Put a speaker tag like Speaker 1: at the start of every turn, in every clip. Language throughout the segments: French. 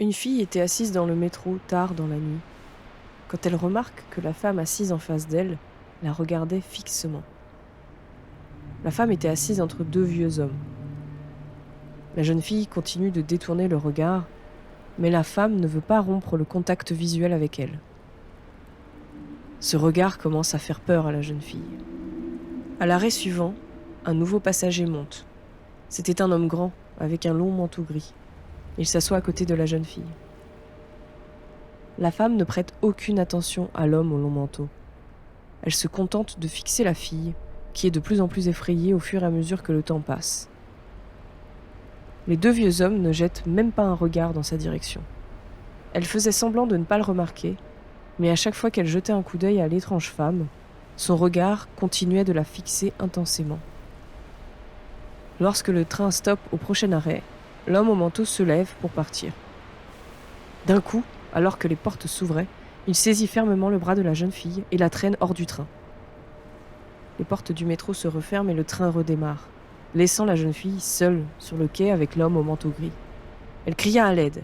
Speaker 1: Une fille était assise dans le métro tard dans la nuit, quand elle remarque que la femme assise en face d'elle la regardait fixement. La femme était assise entre deux vieux hommes. La jeune fille continue de détourner le regard, mais la femme ne veut pas rompre le contact visuel avec elle. Ce regard commence à faire peur à la jeune fille. À l'arrêt suivant, un nouveau passager monte. C'était un homme grand, avec un long manteau gris. Il s'assoit à côté de la jeune fille. La femme ne prête aucune attention à l'homme au long manteau. Elle se contente de fixer la fille, qui est de plus en plus effrayée au fur et à mesure que le temps passe. Les deux vieux hommes ne jettent même pas un regard dans sa direction. Elle faisait semblant de ne pas le remarquer, mais à chaque fois qu'elle jetait un coup d'œil à l'étrange femme, son regard continuait de la fixer intensément. Lorsque le train stoppe au prochain arrêt, l'homme au manteau se lève pour partir. D'un coup, alors que les portes s'ouvraient, il saisit fermement le bras de la jeune fille et la traîne hors du train. Les portes du métro se referment et le train redémarre, laissant la jeune fille seule sur le quai avec l'homme au manteau gris. Elle cria à l'aide.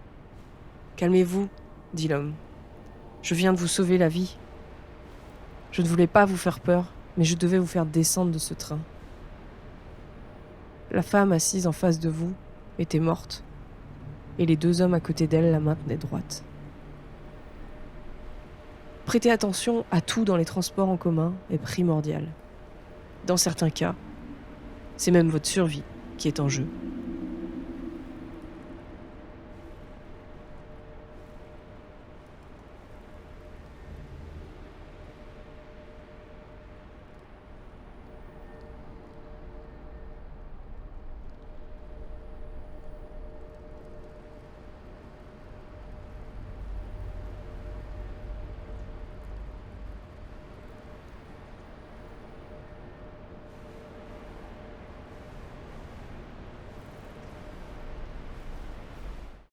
Speaker 1: « Calmez-vous, dit l'homme. Je viens de vous sauver la vie. Je ne voulais pas vous faire peur, mais je devais vous faire descendre de ce train. La femme assise en face de vous était morte, et les deux hommes à côté d'elle la maintenaient droite. Prêter attention à tout dans les transports en commun est primordial. Dans certains cas, c'est même votre survie qui est en jeu.